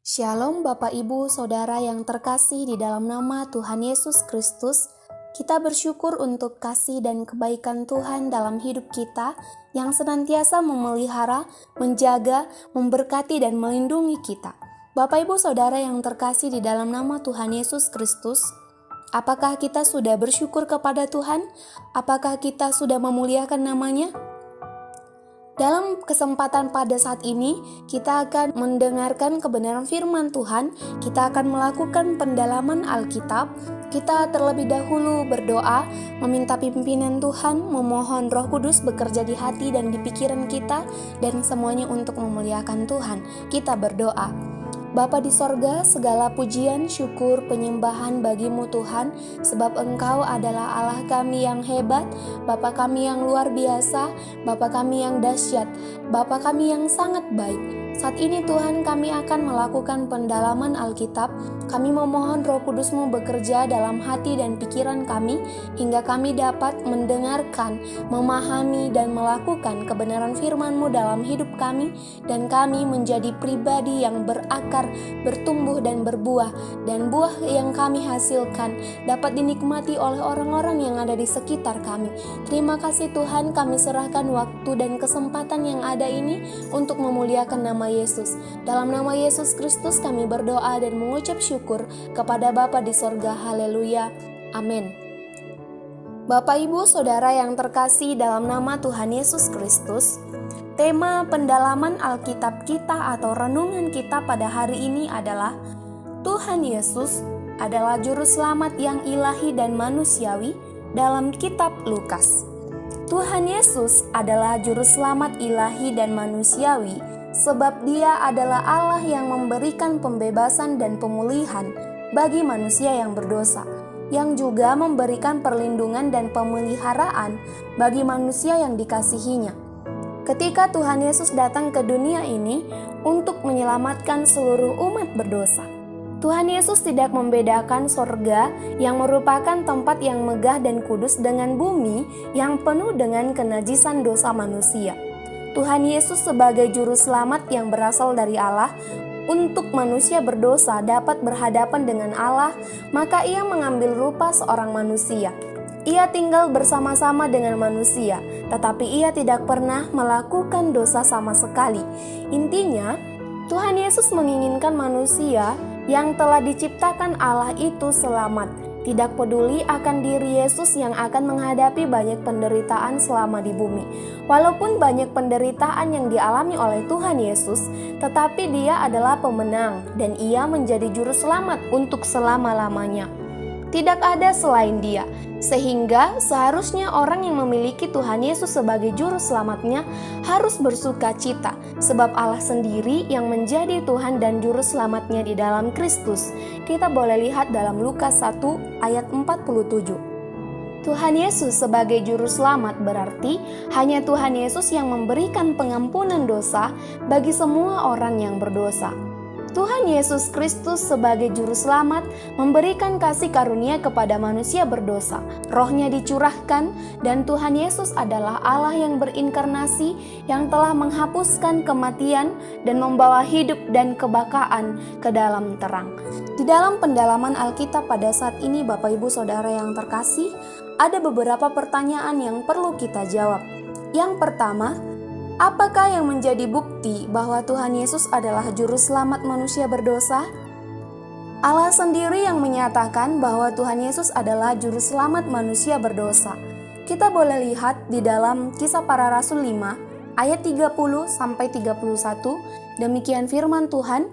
Shalom Bapak Ibu Saudara yang terkasih di dalam nama Tuhan Yesus Kristus. Kita bersyukur untuk kasih dan kebaikan Tuhan dalam hidup kita yang senantiasa memelihara, menjaga, memberkati dan melindungi kita. Bapak Ibu Saudara yang terkasih di dalam nama Tuhan Yesus Kristus, apakah kita sudah bersyukur kepada Tuhan? Apakah kita sudah memuliakan namanya? Dalam kesempatan pada saat ini, kita akan mendengarkan kebenaran firman Tuhan, kita akan melakukan pendalaman Alkitab, kita terlebih dahulu berdoa, meminta pimpinan Tuhan, memohon Roh Kudus bekerja di hati dan di pikiran kita, dan semuanya untuk memuliakan Tuhan. Kita berdoa. Bapa di sorga, segala pujian, syukur, penyembahan bagimu Tuhan, sebab Engkau adalah Allah kami yang hebat, Bapa kami yang luar biasa, Bapa kami yang dahsyat, Bapa kami yang sangat baik. Saat ini Tuhan, kami akan melakukan pendalaman Alkitab. Kami memohon Roh Kudus-Mu bekerja dalam hati dan pikiran kami, hingga kami dapat mendengarkan, memahami, dan melakukan kebenaran firman-Mu dalam hidup kami, dan kami menjadi pribadi yang berakar, bertumbuh dan berbuah, dan buah yang kami hasilkan dapat dinikmati oleh orang-orang yang ada di sekitar kami. Terima kasih Tuhan, kami serahkan waktu dan kesempatan yang ada ini untuk memuliakan nama Yesus. Dalam nama Yesus Kristus kami berdoa dan mengucap syukur kepada Bapa di sorga. Haleluya. Amin. Bapak Ibu Saudara yang terkasih dalam nama Tuhan Yesus Kristus, tema pendalaman Alkitab kita atau renungan kita pada hari ini adalah Tuhan Yesus adalah juru selamat yang ilahi dan manusiawi dalam kitab Lukas. Tuhan Yesus adalah juru selamat ilahi dan manusiawi sebab Dia adalah Allah yang memberikan pembebasan dan pemulihan bagi manusia yang berdosa, yang juga memberikan perlindungan dan pemeliharaan bagi manusia yang dikasihinya. Ketika Tuhan Yesus datang ke dunia ini untuk menyelamatkan seluruh umat berdosa, Tuhan Yesus tidak membedakan sorga yang merupakan tempat yang megah dan kudus dengan bumi yang penuh dengan kenajisan dosa manusia. Tuhan Yesus sebagai juru selamat yang berasal dari Allah untuk manusia berdosa dapat berhadapan dengan Allah, maka Ia mengambil rupa seorang manusia. Ia tinggal bersama-sama dengan manusia, tetapi Ia tidak pernah melakukan dosa sama sekali. Intinya, Tuhan Yesus menginginkan manusia yang telah diciptakan Allah itu selamat. Tidak peduli akan diri Yesus yang akan menghadapi banyak penderitaan selama di bumi. Walaupun banyak penderitaan yang dialami oleh Tuhan Yesus, tetapi Dia adalah pemenang dan Ia menjadi juru selamat untuk selama-lamanya. Tidak ada selain Dia, sehingga seharusnya orang yang memiliki Tuhan Yesus sebagai juru selamatnya harus bersuka cita, sebab Allah sendiri yang menjadi Tuhan dan juru selamatnya di dalam Kristus. Kita boleh lihat dalam Lukas 1 ayat 47. Tuhan Yesus sebagai juru selamat berarti hanya Tuhan Yesus yang memberikan pengampunan dosa bagi semua orang yang berdosa. Tuhan Yesus Kristus sebagai juru selamat memberikan kasih karunia kepada manusia berdosa. Roh-Nya dicurahkan dan Tuhan Yesus adalah Allah yang berinkarnasi yang telah menghapuskan kematian dan membawa hidup dan kebakaan ke dalam terang. Di dalam pendalaman Alkitab pada saat ini Bapak Ibu Saudara yang terkasih, ada beberapa pertanyaan yang perlu kita jawab. Yang pertama, apakah yang menjadi bukti bahwa Tuhan Yesus adalah juru selamat manusia berdosa? Allah sendiri yang menyatakan bahwa Tuhan Yesus adalah juru selamat manusia berdosa. Kita boleh lihat di dalam Kisah Para Rasul 5 ayat 30-31, demikian firman Tuhan.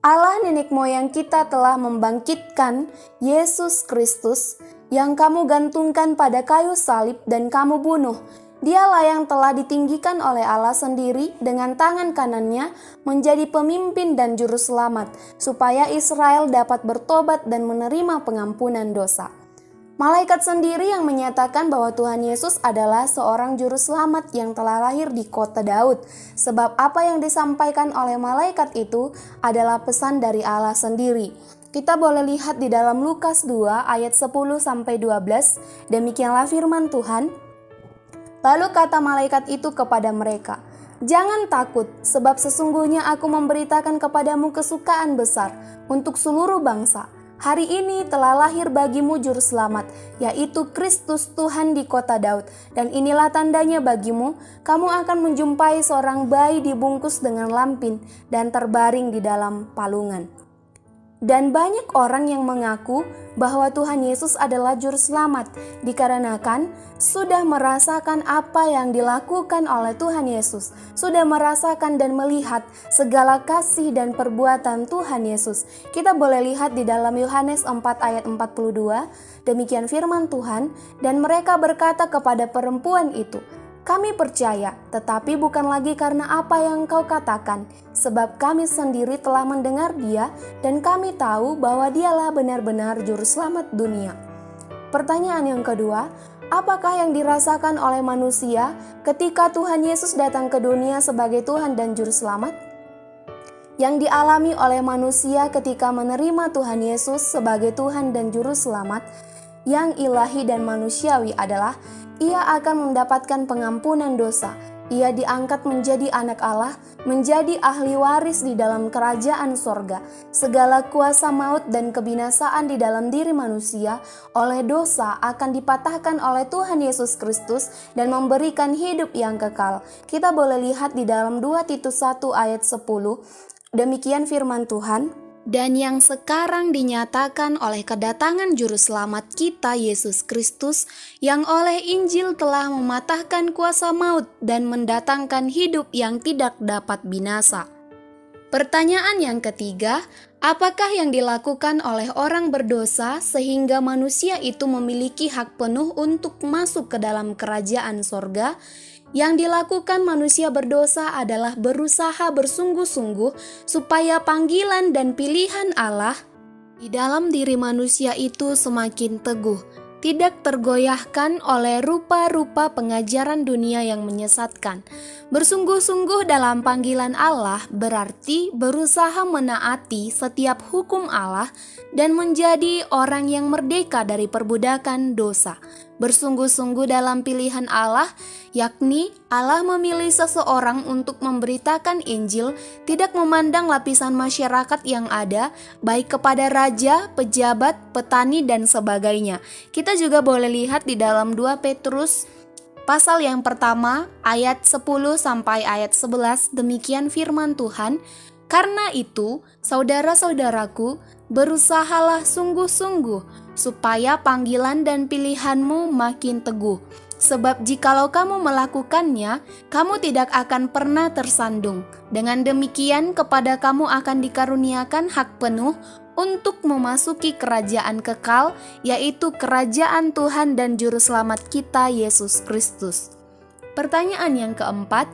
Allah nenek moyang kita telah membangkitkan Yesus Kristus yang kamu gantungkan pada kayu salib dan kamu bunuh. Dialah yang telah ditinggikan oleh Allah sendiri dengan tangan kanannya menjadi pemimpin dan juru selamat, supaya Israel dapat bertobat dan menerima pengampunan dosa. Malaikat sendiri yang menyatakan bahwa Tuhan Yesus adalah seorang juru selamat yang telah lahir di kota Daud, sebab apa yang disampaikan oleh malaikat itu adalah pesan dari Allah sendiri. Kita boleh lihat di dalam Lukas 2 ayat 10-12, demikianlah firman Tuhan. Lalu kata malaikat itu kepada mereka, Jangan takut, sebab sesungguhnya aku memberitakan kepadamu kesukaan besar untuk seluruh bangsa. Hari ini telah lahir bagimu juru selamat, yaitu Kristus Tuhan di kota Daud. Dan inilah tandanya bagimu, kamu akan menjumpai seorang bayi dibungkus dengan lampin dan terbaring di dalam palungan. Dan banyak orang yang mengaku bahwa Tuhan Yesus adalah juru selamat, dikarenakan sudah merasakan apa yang dilakukan oleh Tuhan Yesus, sudah merasakan dan melihat segala kasih dan perbuatan Tuhan Yesus. Kita boleh lihat di dalam Yohanes 4 ayat 42, demikian firman Tuhan, dan mereka berkata kepada perempuan itu, "Kami percaya, tetapi bukan lagi karena apa yang Engkau katakan, sebab kami sendiri telah mendengar Dia dan kami tahu bahwa Dialah benar-benar juru selamat dunia." Pertanyaan yang kedua, apakah yang dirasakan oleh manusia ketika Tuhan Yesus datang ke dunia sebagai Tuhan dan juru selamat? Yang dialami oleh manusia ketika menerima Tuhan Yesus sebagai Tuhan dan juru selamat yang ilahi dan manusiawi adalah ia akan mendapatkan pengampunan dosa. Ia diangkat menjadi anak Allah, menjadi ahli waris di dalam kerajaan sorga. Segala kuasa maut dan kebinasaan di dalam diri manusia oleh dosa akan dipatahkan oleh Tuhan Yesus Kristus dan memberikan hidup yang kekal. Kita boleh lihat di dalam 2 Titus 1 ayat 10, demikian firman Tuhan. Dan yang sekarang dinyatakan oleh kedatangan Juru Selamat kita Yesus Kristus, yang oleh Injil telah mematahkan kuasa maut dan mendatangkan hidup yang tidak dapat binasa. Pertanyaan yang ketiga, apakah yang dilakukan oleh orang berdosa sehingga manusia itu memiliki hak penuh untuk masuk ke dalam kerajaan sorga? Yang dilakukan manusia berdosa adalah berusaha bersungguh-sungguh supaya panggilan dan pilihan Allah di dalam diri manusia itu semakin teguh, tidak tergoyahkan oleh rupa-rupa pengajaran dunia yang menyesatkan. Bersungguh-sungguh dalam panggilan Allah berarti berusaha menaati setiap hukum Allah dan menjadi orang yang merdeka dari perbudakan dosa. Bersungguh-sungguh dalam pilihan Allah, yakni Allah memilih seseorang untuk memberitakan Injil, tidak memandang lapisan masyarakat yang ada, baik kepada raja, pejabat, petani, dan sebagainya. Kita juga boleh lihat di dalam 2 Petrus pasal yang pertama, ayat 10 sampai ayat 11, demikian firman Tuhan. Karena itu, saudara-saudaraku, berusahalah sungguh-sungguh supaya panggilan dan pilihanmu makin teguh. Sebab jikalau kamu melakukannya, kamu tidak akan pernah tersandung. Dengan demikian kepada kamu akan dikaruniakan hak penuh untuk memasuki kerajaan kekal, yaitu kerajaan Tuhan dan Juru Selamat kita Yesus Kristus. Pertanyaan yang keempat,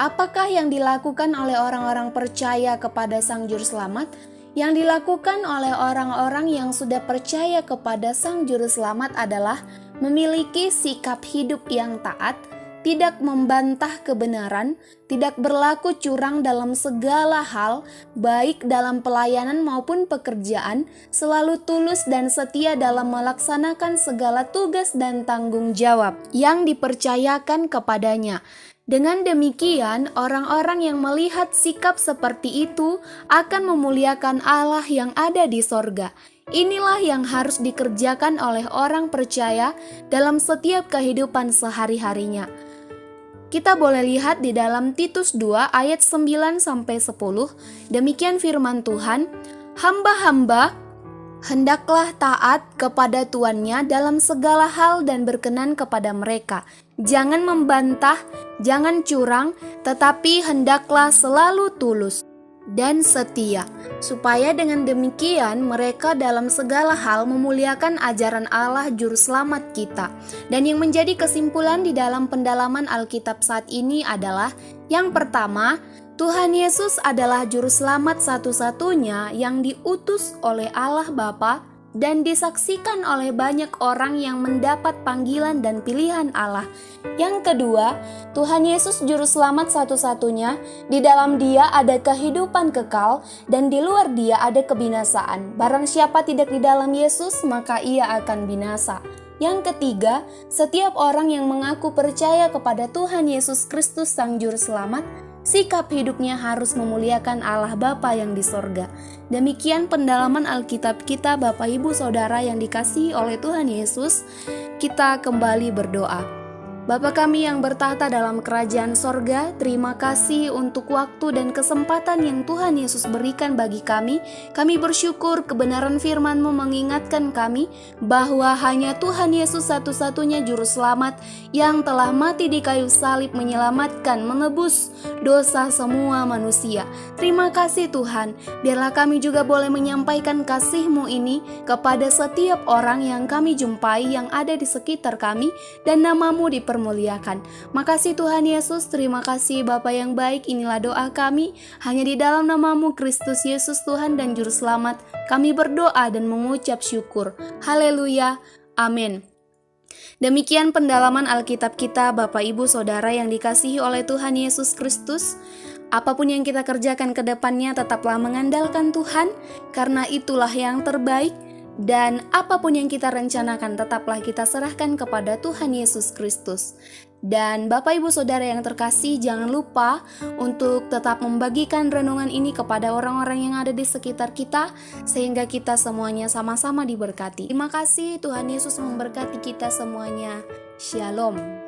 apakah yang dilakukan oleh orang-orang percaya kepada Sang Juru Selamat? Yang dilakukan oleh orang-orang yang sudah percaya kepada Sang Juru Selamat adalah memiliki sikap hidup yang taat, tidak membantah kebenaran, tidak berlaku curang dalam segala hal, baik dalam pelayanan maupun pekerjaan, selalu tulus dan setia dalam melaksanakan segala tugas dan tanggung jawab yang dipercayakan kepadanya. Dengan demikian, orang-orang yang melihat sikap seperti itu akan memuliakan Allah yang ada di sorga. Inilah yang harus dikerjakan oleh orang percaya dalam setiap kehidupan sehari-harinya. Kita boleh lihat di dalam Titus 2 ayat 9-10, demikian firman Tuhan, hamba-hamba hendaklah taat kepada tuannya dalam segala hal dan berkenan kepada mereka. Jangan membantah, jangan curang, tetapi hendaklah selalu tulus dan setia, supaya dengan demikian mereka dalam segala hal memuliakan ajaran Allah Juru Selamat kita. Dan yang menjadi kesimpulan di dalam pendalaman Alkitab saat ini adalah, yang pertama, Tuhan Yesus adalah Juru Selamat satu-satunya yang diutus oleh Allah Bapa dan disaksikan oleh banyak orang yang mendapat panggilan dan pilihan Allah. Yang kedua, Tuhan Yesus Juru Selamat satu-satunya, di dalam Dia ada kehidupan kekal dan di luar Dia ada kebinasaan. Barang siapa tidak di dalam Yesus, maka ia akan binasa. Yang ketiga, setiap orang yang mengaku percaya kepada Tuhan Yesus Kristus Sang Juru Selamat Sikap hidupnya harus memuliakan Allah Bapa yang di sorga. Demikian pendalaman Alkitab kita, Bapak Ibu Saudara yang dikasihi oleh Tuhan Yesus. Kita kembali berdoa. Bapa kami yang bertahta dalam kerajaan sorga, terima kasih untuk waktu dan kesempatan yang Tuhan Yesus berikan bagi kami. Kami bersyukur kebenaran firman-Mu mengingatkan kami bahwa hanya Tuhan Yesus satu-satunya juru selamat yang telah mati di kayu salib menyelamatkan, menebus dosa semua manusia. Terima kasih Tuhan, biarlah kami juga boleh menyampaikan kasih-Mu ini kepada setiap orang yang kami jumpai yang ada di sekitar kami, dan nama-Mu dipermuliakan. Makasih Tuhan Yesus, terima kasih Bapa yang baik. Inilah doa kami, hanya di dalam nama-Mu Kristus Yesus Tuhan dan Juru Selamat kami berdoa dan mengucap syukur. Haleluya, amin. Demikian pendalaman Alkitab kita, Bapak Ibu Saudara yang dikasihi oleh Tuhan Yesus Kristus. Apapun yang kita kerjakan ke depannya, tetaplah mengandalkan Tuhan, karena itulah yang terbaik. Dan apapun yang kita rencanakan, tetaplah kita serahkan kepada Tuhan Yesus Kristus. Dan Bapak Ibu Saudara yang terkasih, jangan lupa untuk tetap membagikan renungan ini kepada orang-orang yang ada di sekitar kita, sehingga kita semuanya sama-sama diberkati. Terima kasih, Tuhan Yesus memberkati kita semuanya. Shalom.